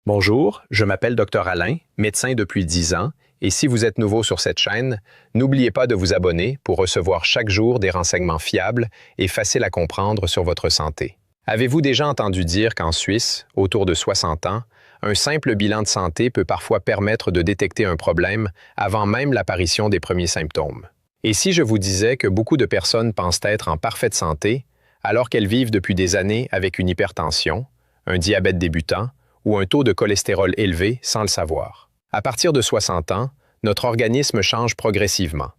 Bonjour, je m'appelle Dr Alain, médecin depuis 10 ans, et si vous êtes nouveau sur cette chaîne, n'oubliez pas de vous abonner pour recevoir chaque jour des renseignements fiables et faciles à comprendre sur votre santé. Avez-vous déjà entendu dire qu'en Suisse, autour de 60 ans, un simple bilan de santé peut parfois permettre de détecter un problème avant même l'apparition des premiers symptômes? Et si je vous disais que beaucoup de personnes pensent être en parfaite santé, alors qu'elles vivent depuis des années avec une hypertension, un diabète débutant, ou un taux de cholestérol élevé sans le savoir. À partir de 60 ans, notre organisme change progressivement.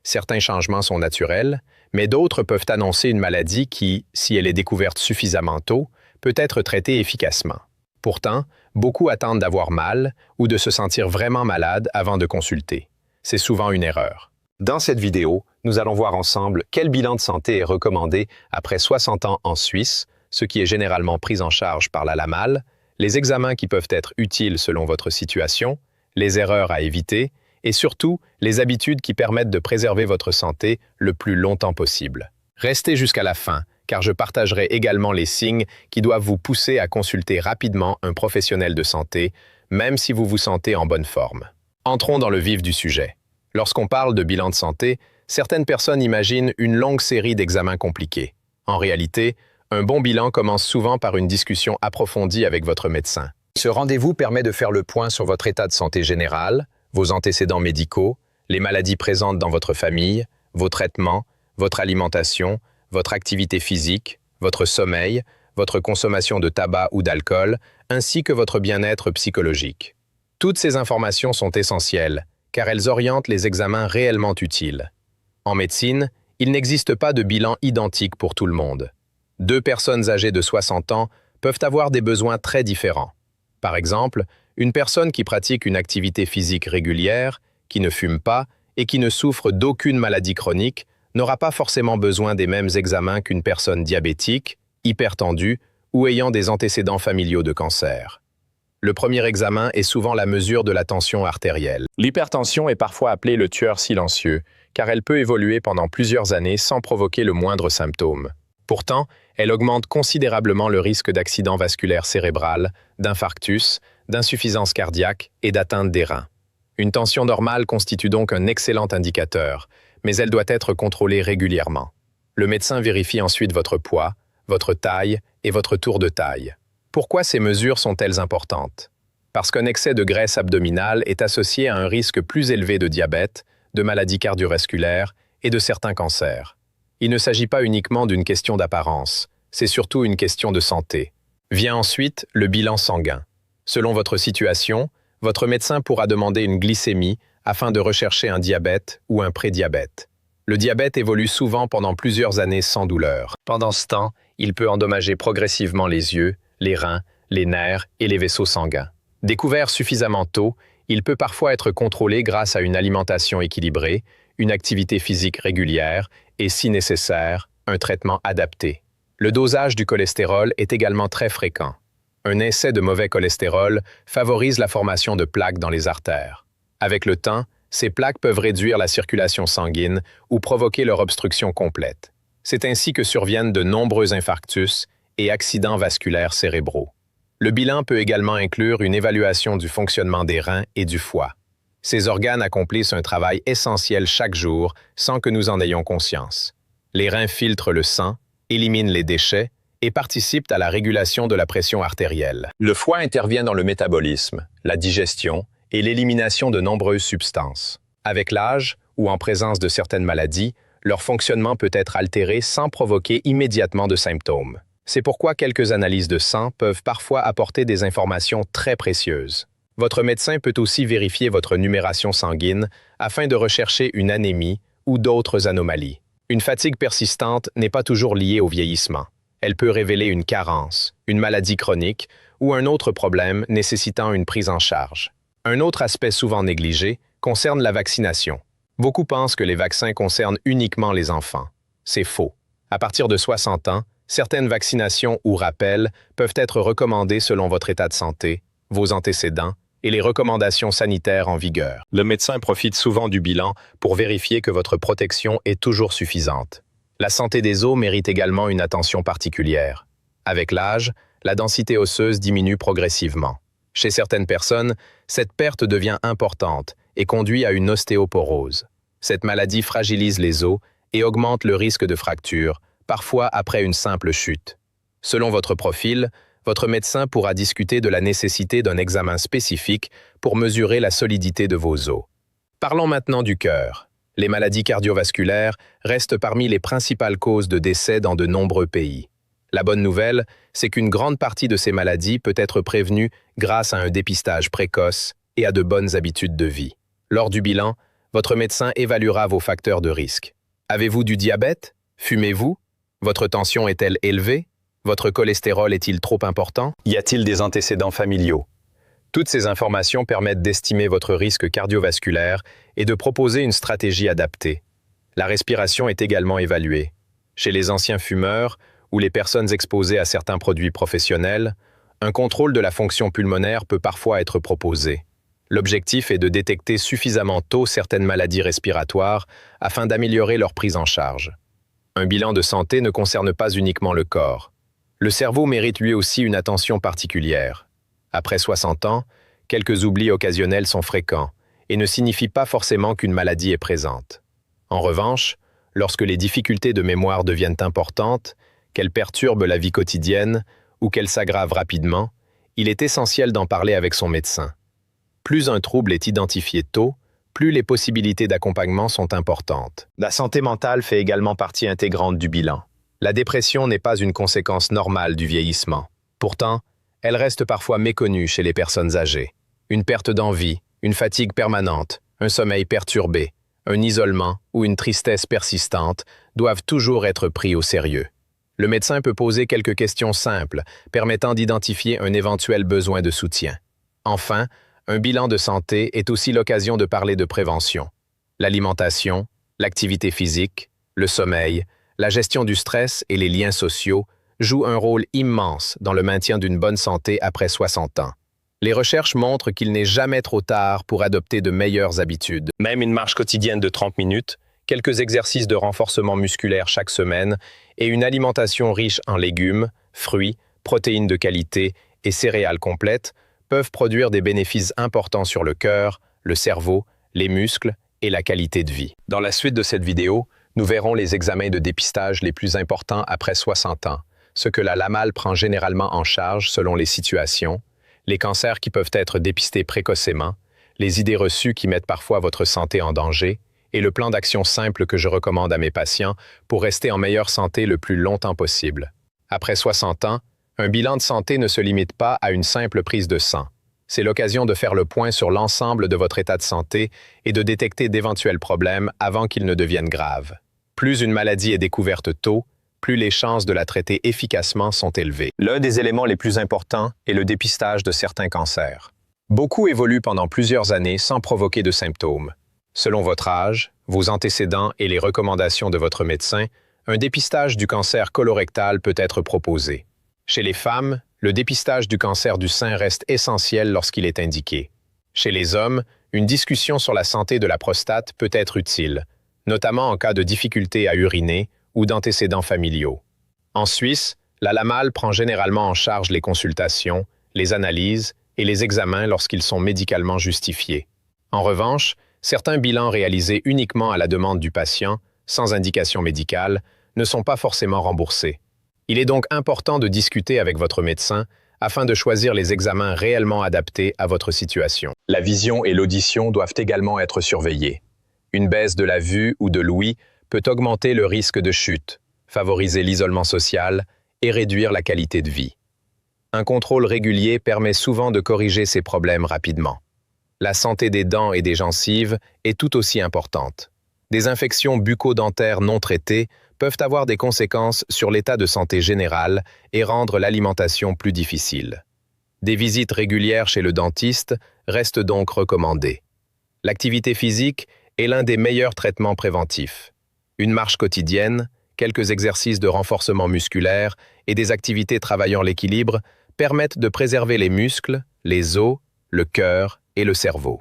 Certains changements sont naturels, mais d'autres peuvent annoncer une maladie qui, si elle est découverte suffisamment tôt, peut être traitée efficacement. Pourtant, beaucoup attendent d'avoir mal ou de se sentir vraiment malade avant de consulter. C'est souvent une erreur. Dans cette vidéo, nous allons voir ensemble quel bilan de santé est recommandé après 60 ans en Suisse, ce qui est généralement pris en charge par la LAMAL, les examens qui peuvent être utiles selon votre situation, les erreurs à éviter et surtout les habitudes qui permettent de préserver votre santé le plus longtemps possible. Restez jusqu'à la fin, car je partagerai également les signes qui doivent vous pousser à consulter rapidement un professionnel de santé, même si vous vous sentez en bonne forme. Entrons dans le vif du sujet. Lorsqu'on parle de bilan de santé, certaines personnes imaginent une longue série d'examens compliqués. En réalité, un bon bilan commence souvent par une discussion approfondie avec votre médecin. Ce rendez-vous permet de faire le point sur votre état de santé général, vos antécédents médicaux, les maladies présentes dans votre famille, vos traitements, votre alimentation, votre activité physique, votre sommeil, votre consommation de tabac ou d'alcool, ainsi que votre bien-être psychologique. Toutes ces informations sont essentielles, car elles orientent les examens réellement utiles. En médecine, il n'existe pas de bilan identique pour tout le monde. Deux personnes âgées de 60 ans peuvent avoir des besoins très différents. Par exemple, une personne qui pratique une activité physique régulière, qui ne fume pas et qui ne souffre d'aucune maladie chronique n'aura pas forcément besoin des mêmes examens qu'une personne diabétique, hypertendue ou ayant des antécédents familiaux de cancer. Le premier examen est souvent la mesure de la tension artérielle. L'hypertension est parfois appelée le tueur silencieux, car elle peut évoluer pendant plusieurs années sans provoquer le moindre symptôme. Pourtant, elle augmente considérablement le risque d'accident vasculaire cérébral, d'infarctus, d'insuffisance cardiaque et d'atteinte des reins. Une tension normale constitue donc un excellent indicateur, mais elle doit être contrôlée régulièrement. Le médecin vérifie ensuite votre poids, votre taille et votre tour de taille. Pourquoi ces mesures sont-elles importantes? Parce qu'un excès de graisse abdominale est associé à un risque plus élevé de diabète, de maladies cardiovasculaires et de certains cancers. Il ne s'agit pas uniquement d'une question d'apparence, c'est surtout une question de santé. Vient ensuite le bilan sanguin. Selon votre situation, votre médecin pourra demander une glycémie afin de rechercher un diabète ou un prédiabète. Le diabète évolue souvent pendant plusieurs années sans douleur. Pendant ce temps, il peut endommager progressivement les yeux, les reins, les nerfs et les vaisseaux sanguins. Découvert suffisamment tôt, il peut parfois être contrôlé grâce à une alimentation équilibrée, une activité physique régulière et, si nécessaire, un traitement adapté. Le dosage du cholestérol est également très fréquent. Un excès de mauvais cholestérol favorise la formation de plaques dans les artères. Avec le temps, ces plaques peuvent réduire la circulation sanguine ou provoquer leur obstruction complète. C'est ainsi que surviennent de nombreux infarctus et accidents vasculaires cérébraux. Le bilan peut également inclure une évaluation du fonctionnement des reins et du foie. Ces organes accomplissent un travail essentiel chaque jour sans que nous en ayons conscience. Les reins filtrent le sang, éliminent les déchets et participent à la régulation de la pression artérielle. Le foie intervient dans le métabolisme, la digestion et l'élimination de nombreuses substances. Avec l'âge ou en présence de certaines maladies, leur fonctionnement peut être altéré sans provoquer immédiatement de symptômes. C'est pourquoi quelques analyses de sang peuvent parfois apporter des informations très précieuses. Votre médecin peut aussi vérifier votre numération sanguine afin de rechercher une anémie ou d'autres anomalies. Une fatigue persistante n'est pas toujours liée au vieillissement. Elle peut révéler une carence, une maladie chronique ou un autre problème nécessitant une prise en charge. Un autre aspect souvent négligé concerne la vaccination. Beaucoup pensent que les vaccins concernent uniquement les enfants. C'est faux. À partir de 60 ans, certaines vaccinations ou rappels peuvent être recommandés selon votre état de santé, vos antécédents et les recommandations sanitaires en vigueur. Le médecin profite souvent du bilan pour vérifier que votre protection est toujours suffisante. La santé des os mérite également une attention particulière. Avec l'âge, la densité osseuse diminue progressivement. Chez certaines personnes, cette perte devient importante et conduit à une ostéoporose. Cette maladie fragilise les os et augmente le risque de fracture, parfois après une simple chute. Selon votre profil, votre médecin pourra discuter de la nécessité d'un examen spécifique pour mesurer la solidité de vos os. Parlons maintenant du cœur. Les maladies cardiovasculaires restent parmi les principales causes de décès dans de nombreux pays. La bonne nouvelle, c'est qu'une grande partie de ces maladies peut être prévenue grâce à un dépistage précoce et à de bonnes habitudes de vie. Lors du bilan, votre médecin évaluera vos facteurs de risque. Avez-vous du diabète? Fumez-vous? Votre tension est-elle élevée? Votre cholestérol est-il trop important? Y a-t-il des antécédents familiaux? Toutes ces informations permettent d'estimer votre risque cardiovasculaire et de proposer une stratégie adaptée. La respiration est également évaluée. Chez les anciens fumeurs ou les personnes exposées à certains produits professionnels, un contrôle de la fonction pulmonaire peut parfois être proposé. L'objectif est de détecter suffisamment tôt certaines maladies respiratoires afin d'améliorer leur prise en charge. Un bilan de santé ne concerne pas uniquement le corps. Le cerveau mérite lui aussi une attention particulière. Après 60 ans, quelques oublis occasionnels sont fréquents et ne signifient pas forcément qu'une maladie est présente. En revanche, lorsque les difficultés de mémoire deviennent importantes, qu'elles perturbent la vie quotidienne ou qu'elles s'aggravent rapidement, il est essentiel d'en parler avec son médecin. Plus un trouble est identifié tôt, plus les possibilités d'accompagnement sont importantes. La santé mentale fait également partie intégrante du bilan. La dépression n'est pas une conséquence normale du vieillissement. Pourtant, elle reste parfois méconnue chez les personnes âgées. Une perte d'envie, une fatigue permanente, un sommeil perturbé, un isolement ou une tristesse persistante doivent toujours être pris au sérieux. Le médecin peut poser quelques questions simples, permettant d'identifier un éventuel besoin de soutien. Enfin, un bilan de santé est aussi l'occasion de parler de prévention. L'alimentation, l'activité physique, le sommeil, la gestion du stress et les liens sociaux jouent un rôle immense dans le maintien d'une bonne santé après 60 ans. Les recherches montrent qu'il n'est jamais trop tard pour adopter de meilleures habitudes. Même une marche quotidienne de 30 minutes, quelques exercices de renforcement musculaire chaque semaine et une alimentation riche en légumes, fruits, protéines de qualité et céréales complètes peuvent produire des bénéfices importants sur le cœur, le cerveau, les muscles et la qualité de vie. Dans la suite de cette vidéo, nous verrons les examens de dépistage les plus importants après 60 ans, ce que la LAMAL prend généralement en charge selon les situations, les cancers qui peuvent être dépistés précocement, les idées reçues qui mettent parfois votre santé en danger, et le plan d'action simple que je recommande à mes patients pour rester en meilleure santé le plus longtemps possible. Après 60 ans, un bilan de santé ne se limite pas à une simple prise de sang. C'est l'occasion de faire le point sur l'ensemble de votre état de santé et de détecter d'éventuels problèmes avant qu'ils ne deviennent graves. Plus une maladie est découverte tôt, plus les chances de la traiter efficacement sont élevées. L'un des éléments les plus importants est le dépistage de certains cancers. Beaucoup évoluent pendant plusieurs années sans provoquer de symptômes. Selon votre âge, vos antécédents et les recommandations de votre médecin, un dépistage du cancer colorectal peut être proposé. Chez les femmes, le dépistage du cancer du sein reste essentiel lorsqu'il est indiqué. Chez les hommes, une discussion sur la santé de la prostate peut être utile, notamment en cas de difficulté à uriner ou d'antécédents familiaux. En Suisse, la LAMAL prend généralement en charge les consultations, les analyses et les examens lorsqu'ils sont médicalement justifiés. En revanche, certains bilans réalisés uniquement à la demande du patient, sans indication médicale, ne sont pas forcément remboursés. Il est donc important de discuter avec votre médecin afin de choisir les examens réellement adaptés à votre situation. La vision et l'audition doivent également être surveillées. Une baisse de la vue ou de l'ouïe peut augmenter le risque de chute, favoriser l'isolement social et réduire la qualité de vie. Un contrôle régulier permet souvent de corriger ces problèmes rapidement. La santé des dents et des gencives est tout aussi importante. Des infections bucco-dentaires non traitées peuvent avoir des conséquences sur l'état de santé général et rendre l'alimentation plus difficile. Des visites régulières chez le dentiste restent donc recommandées. L'activité physique est l'un des meilleurs traitements préventifs. Une marche quotidienne, quelques exercices de renforcement musculaire et des activités travaillant l'équilibre permettent de préserver les muscles, les os, le cœur et le cerveau.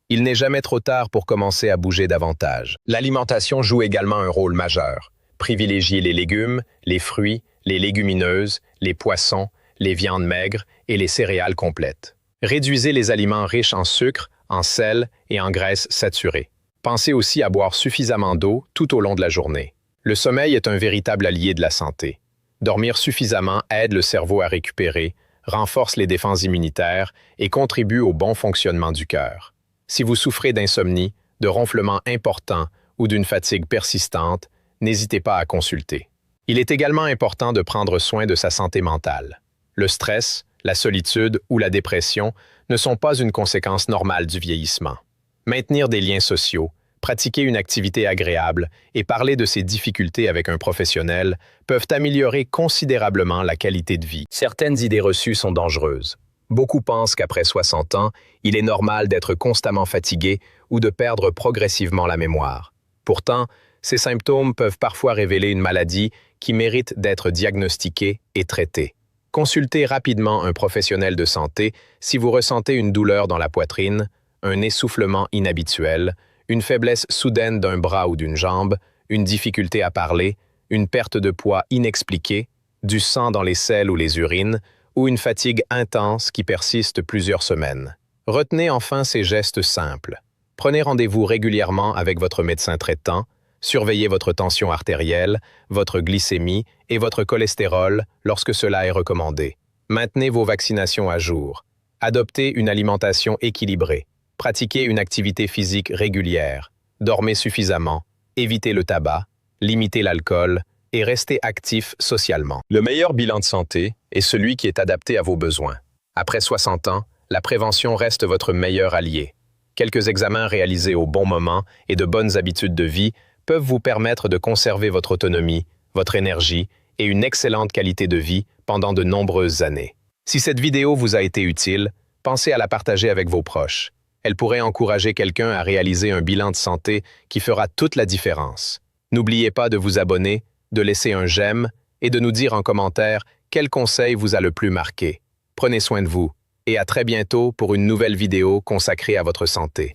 Il n'est jamais trop tard pour commencer à bouger davantage. L'alimentation joue également un rôle majeur. Privilégiez les légumes, les fruits, les légumineuses, les poissons, les viandes maigres et les céréales complètes. Réduisez les aliments riches en sucre, en sel et en graisses saturées. Pensez aussi à boire suffisamment d'eau tout au long de la journée. Le sommeil est un véritable allié de la santé. Dormir suffisamment aide le cerveau à récupérer, renforce les défenses immunitaires et contribue au bon fonctionnement du cœur. Si vous souffrez d'insomnie, de ronflements importants ou d'une fatigue persistante, n'hésitez pas à consulter. Il est également important de prendre soin de sa santé mentale. Le stress, la solitude ou la dépression ne sont pas une conséquence normale du vieillissement. Maintenir des liens sociaux, pratiquer une activité agréable et parler de ses difficultés avec un professionnel peuvent améliorer considérablement la qualité de vie. Certaines idées reçues sont dangereuses. Beaucoup pensent qu'après 60 ans, il est normal d'être constamment fatigué ou de perdre progressivement la mémoire. Pourtant, ces symptômes peuvent parfois révéler une maladie qui mérite d'être diagnostiquée et traitée. Consultez rapidement un professionnel de santé si vous ressentez une douleur dans la poitrine, un essoufflement inhabituel, une faiblesse soudaine d'un bras ou d'une jambe, une difficulté à parler, une perte de poids inexpliquée, du sang dans les selles ou les urines, ou une fatigue intense qui persiste plusieurs semaines. Retenez enfin ces gestes simples. Prenez rendez-vous régulièrement avec votre médecin traitant, surveillez votre tension artérielle, votre glycémie et votre cholestérol lorsque cela est recommandé. Maintenez vos vaccinations à jour. Adoptez une alimentation équilibrée. Pratiquez une activité physique régulière. Dormez suffisamment. Évitez le tabac. Limitez l'alcool et restez actif socialement. Le meilleur bilan de santé est celui qui est adapté à vos besoins. Après 60 ans, la prévention reste votre meilleur allié. Quelques examens réalisés au bon moment et de bonnes habitudes de vie peuvent vous permettre de conserver votre autonomie, votre énergie et une excellente qualité de vie pendant de nombreuses années. Si cette vidéo vous a été utile, pensez à la partager avec vos proches. Elle pourrait encourager quelqu'un à réaliser un bilan de santé qui fera toute la différence. N'oubliez pas de vous abonner, de laisser un j'aime et de nous dire en commentaire quel conseil vous a le plus marqué. Prenez soin de vous et à très bientôt pour une nouvelle vidéo consacrée à votre santé.